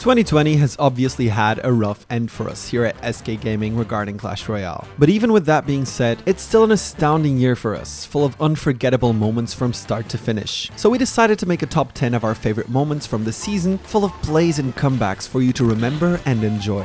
2020 has obviously had a rough end for us here at SK Gaming regarding Clash Royale. But even with that being said, it's still an astounding year for us, full of unforgettable moments from start to finish. So we decided to make a top 10 of our favorite moments from the season, full of plays and comebacks for you to remember and enjoy.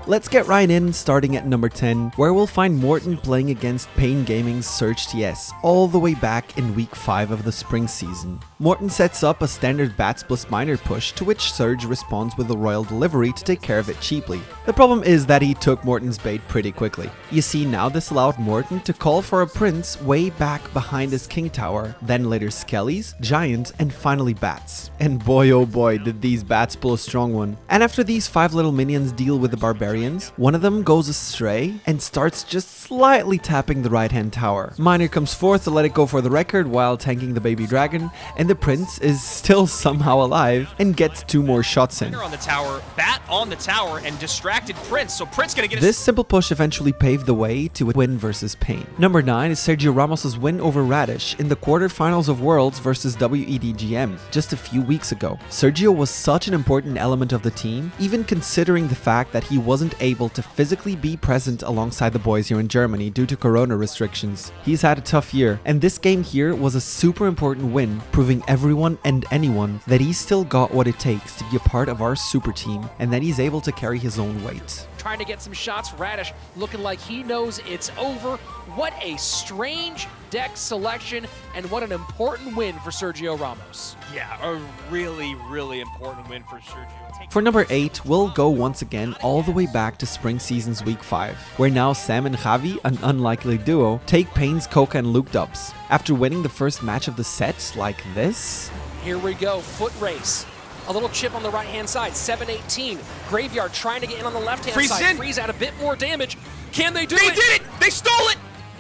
Let's get right in, starting at number 10, where we'll find Morton playing against Payne Gaming's SergioRamos all the way back in week 5 of the spring season. Morton sets up a standard bats plus miner push, to which Serge responds with a Royale delivery to take care of it cheaply. The problem is that he took Morton's bait pretty quickly. You see, now this allowed Morton to call for a prince way back behind his king tower, then later skellies, giant, and finally bats. And boy oh boy did these bats pull a strong one. And after these 5 little minions deal with the barbarian, one of them goes astray and starts just slightly tapping the right hand tower. Miner comes forth to let it go for the record while tanking the baby dragon, and the prince is still somehow alive and gets 2 more shots in. On the tower, bat on the tower, and distracted prince, so prince gonna get this simple push eventually paved the way to a win versus Payne. Number 9 is Sergio Ramos' win over Radish in the quarterfinals of Worlds versus WEDGM just a few weeks ago. Sergio was such an important element of the team, even considering the fact that he wasn't able to physically be present alongside the boys here in Germany due to corona restrictions. He's had a tough year, and this game here was a super important win, proving everyone and anyone that he's still got what it takes to be a part of our super team and that he's able to carry his own weight. Trying to get some shots, Radish looking like he knows it's over. What a strange deck selection, and what an important win for Sergio Ramos. Yeah, a really important win for Sergio. For number 8, we'll go once again all the way back to spring season's week 5, where now Sam and Javi, an unlikely duo, take Payne's Coca and Luke dubs. After winning the first match of the set like this. Here we go, foot race. A little chip on the right-hand side, 7-18. Graveyard trying to get in on the left-hand side. Freeze out a bit more damage. Can they do it? They did it! They stole it!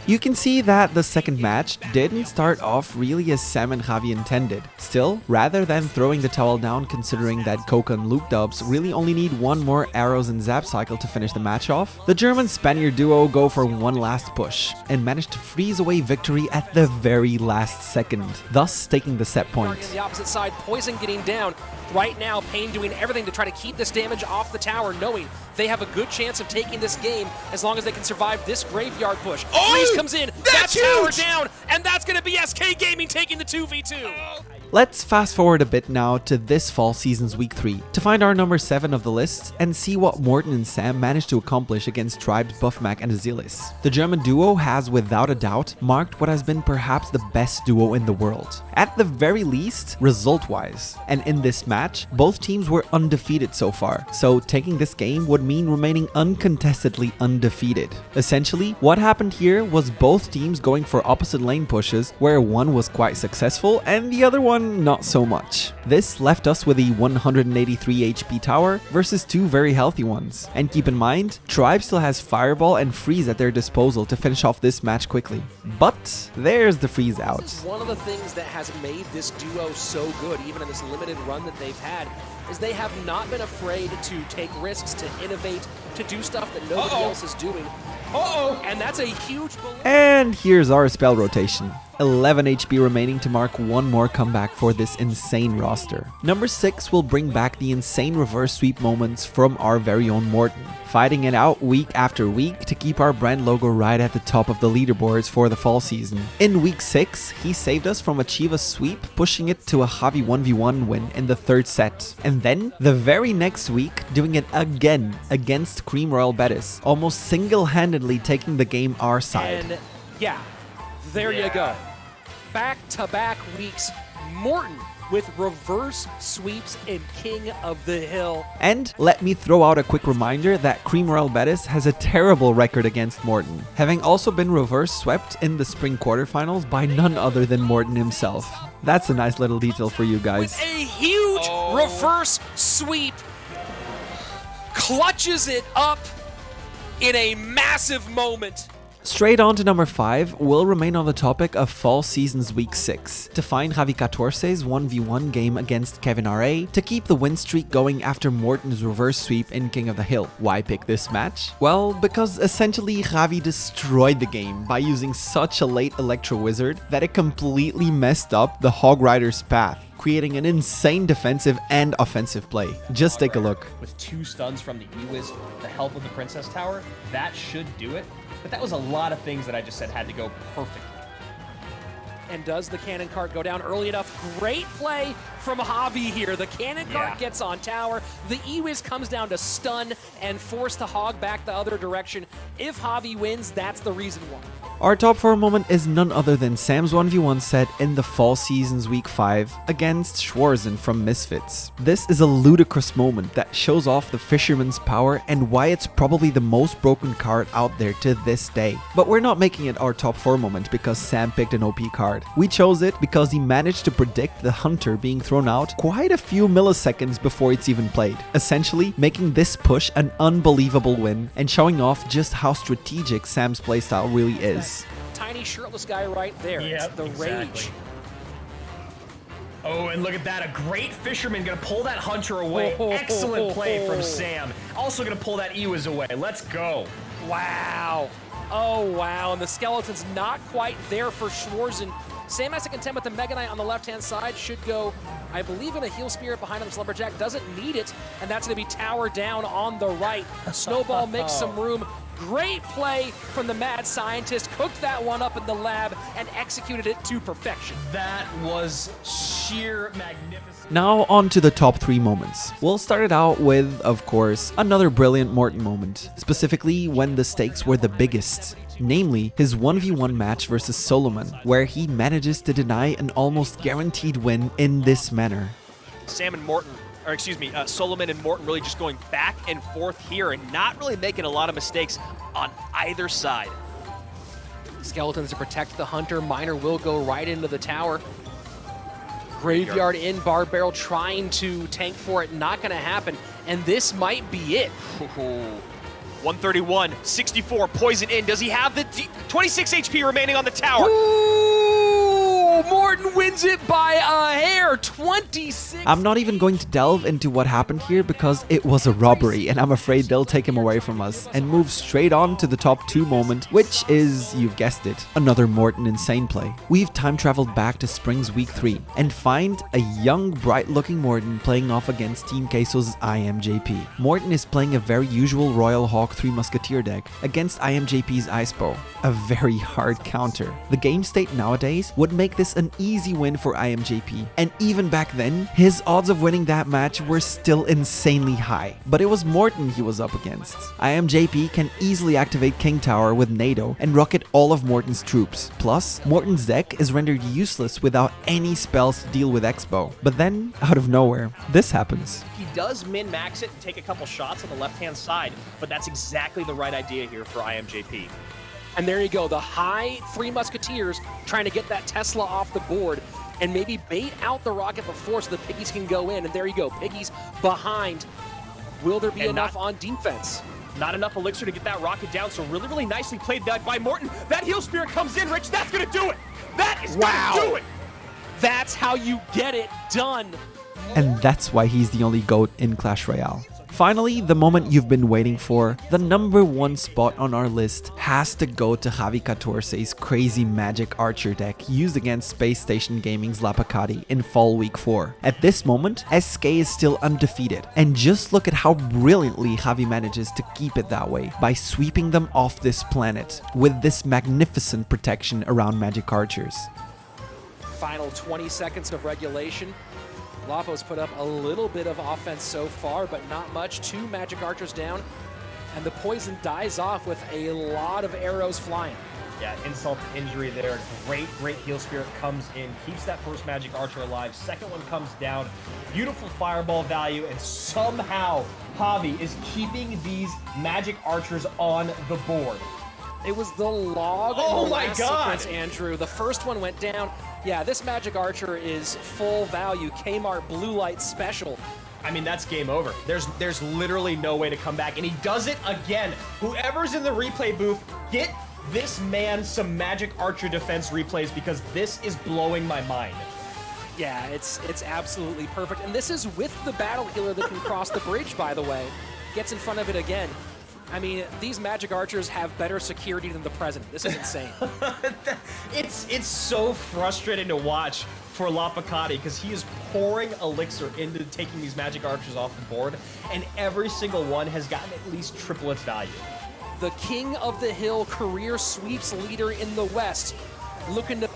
You can see that the second match didn't start off really as Sam and Javi intended. Still, rather than throwing the towel down, considering that Coca and Luke dubs really only need 1 more arrows and zap cycle to finish the match off, the German-Spaniard duo go for one last push and manage to freeze away victory at the very last second, thus taking the set point. On the opposite side, Poison getting down. Right now, Payne doing everything to try to keep this damage off the tower, knowing they have a good chance of taking this game as long as they can survive this graveyard push. Freeze comes in, that tower down, and that's going to be SK Gaming taking the 2v2. Let's fast forward a bit now to this fall season's week 3 to find our number 7 of the list and see what Morton and Sam managed to accomplish against Tribes Buffmac and Azealis. The German duo has without a doubt marked what has been perhaps the best duo in the world, at the very least result-wise. And in this match, both teams were undefeated so far, so taking this game would mean remaining uncontestedly undefeated. Essentially, what happened here was both teams going for opposite lane pushes, where one was quite successful and the other one not so much. This left us with a 183 HP tower versus 2 very healthy ones. And keep in mind, Tribe still has Fireball and Freeze at their disposal to finish off this match quickly. But there's the freeze out. This is one of the things that has made this duo so good, even in this limited run that they've had, is they have not been afraid to take risks, to innovate, to do stuff that nobody else is doing. And that's a huge... And here's our spell rotation. 11 HP remaining to mark 1 more comeback for this insane roster. Number 6 will bring back the insane reverse sweep moments from our very own Morton, fighting it out week after week to keep our brand logo right at the top of the leaderboards for the fall season. In week 6, he saved us from a Chivas sweep, pushing it to a Javi 1v1 win in the 3rd set. And then, the very next week, doing it again against Cream Royal Betis, almost single-handedly taking the game our side. And yeah, there you go. Back-to-back weeks, Morton with reverse sweeps in King of the Hill. And let me throw out a quick reminder that Cream Royal Betis has a terrible record against Morton, having also been reverse swept in the spring quarterfinals by none other than Morton himself. That's a nice little detail for you guys. With a huge reverse sweep, clutches it up in a massive moment. Straight on to number 5, we'll remain on the topic of Fall Seasons Week 6, to find Javi 14's 1v1 game against Kevin RA to keep the win streak going after Morton's reverse sweep in King of the Hill. Why pick this match? Well, because essentially Javi destroyed the game by using such a late Electro Wizard that it completely messed up the Hog Rider's path, creating an insane defensive and offensive play. Just take a look. With 2 stuns from the E-Wiz, the help of the Princess Tower, that should do it. But that was a lot of things that I just said had to go perfectly. And does the cannon cart go down early enough? Great play from Javi here. The cannon cart gets on tower. The E-Wiz comes down to stun and force the Hog back the other direction. If Javi wins, that's the reason why. Our top 4 moment is none other than Sam's 1v1 set in the Fall Seasons Week 5 against Schwarzen from Misfits. This is a ludicrous moment that shows off the Fisherman's power and why it's probably the most broken card out there to this day. But we're not making it our top 4 moment because Sam picked an OP card. We chose it because he managed to predict the Hunter being thrown out quite a few milliseconds before it's even played, essentially making this push an unbelievable win and showing off just how strategic Sam's playstyle really is. Tiny shirtless guy right there. It's the rage. Oh, and look at that. A great Fisherman going to pull that Hunter away. Excellent play from Sam. Also going to pull that E-Wiz away. Let's go. Wow. Oh, wow. And the skeleton's not quite there for Schwarzen. Sam has to contend with the Mega Knight on the left-hand side. Should go, I believe, in a Heal Spirit behind him. Lumberjack doesn't need it, and that's going to be tower down on the right. Snowball makes some room. Great play from the mad scientist. Cooked that one up in the lab and executed it to perfection. That was sheer magnificence. Now on to the top 3 moments. We'll start it out with, of course, another brilliant Morton moment, specifically when the stakes were the biggest. Namely, his 1v1 match versus Solomon, where he manages to deny an almost guaranteed win in this manner. Solomon and Morton really just going back and forth here and not really making a lot of mistakes on either side. Skeletons to protect the Hunter. Miner will go right into the tower. Graveyard in, Bar Barrel trying to tank for it, not going to happen. And this might be it. 131, 64, poison in. Does he have the 26 HP remaining on the tower? Ooh, Morton wins it by a hair, 26. I'm not even going to delve into what happened here because it was a robbery and I'm afraid they'll take him away from us and move straight on to the top 2 moment, which is, you've guessed it, another Morton insane play. We've time traveled back to Spring's Week 3 and find a young, bright-looking Morton playing off against Team Queso's IMJP. Morton is playing a very usual Royal Hawk 3 Musketeer deck against IMJP's Ice Bow, a very hard counter. The game state nowadays would make this an easy win for IMJP, and even back then, his odds of winning that match were still insanely high. But it was Morton he was up against. IMJP can easily activate King Tower with NATO and rocket all of Morton's troops. Plus, Morton's deck is rendered useless without any spells to deal with X-Bow. But then, out of nowhere, this happens. He does min-max it and take a couple shots on the left-hand side, but that's exactly the right idea here for IMJP. And there you go, the high 3 Musketeers trying to get that Tesla off the board and maybe bait out the rocket before so the Piggies can go in. And there you go, Piggies behind. Will there be enough on defense? Not enough elixir to get that rocket down, so really, really nicely played that by Morton. That Heal Spirit comes in, Rich, that's gonna do it! That is gonna do it! That's how you get it done. And that's why he's the only GOAT in Clash Royale. Finally, the moment you've been waiting for, the number 1 spot on our list has to go to Javi 14's crazy magic archer deck used against Space Station Gaming's Lapacati in Fall Week 4. At this moment, SK is still undefeated, and just look at how brilliantly Javi manages to keep it that way by sweeping them off this planet with this magnificent protection around magic archers. Final 20 seconds of regulation. Lapo's put up a little bit of offense so far, but not much. 2 magic archers down, and the poison dies off with a lot of arrows flying. Yeah, insult to injury there. Great Heal Spirit comes in, keeps that first magic archer alive. Second one comes down. Beautiful fireball value, and somehow Javi is keeping these magic archers on the board. It was the log Oh in the my last God. sequence, Andrew. The first one went down. Yeah, this magic archer is full value. Kmart Blue Light Special. I mean, that's game over. There's literally no way to come back, and he does it again. Whoever's in the replay booth, get this man some Magic Archer defense replays because this is blowing my mind. Yeah, it's absolutely perfect. And this is with the battle healer that can cross the bridge, by the way. Gets in front of it again. I mean, these Magic Archers have better security than the President. This is insane. It's so frustrating to watch for Lapakati because he is pouring elixir into taking these Magic Archers off the board, and every single one has gotten at least triple its value. The King of the Hill career sweeps leader in the West, looking to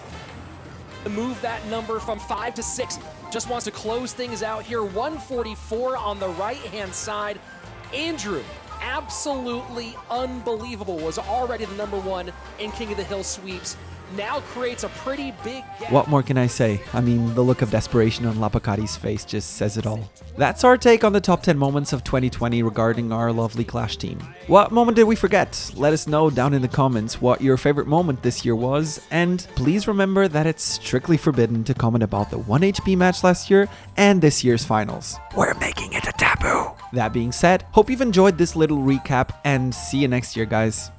move that number from 5 to 6. Just wants to close things out here. 144 on the right-hand side. Andrew, absolutely unbelievable, was already the #1 in King of the Hill sweeps. Now creates a pretty big gap. What more can I say? I mean, the look of desperation on Lapakati's face just says it all. That's our take on the top 10 moments of 2020 regarding our lovely Clash team. What moment did we forget? Let us know down in the comments what your favorite moment this year was, and please remember that it's strictly forbidden to comment about the 1 HP match last year and this year's finals. We're making it a taboo. That being said, hope you've enjoyed this little recap, and see you next year, guys.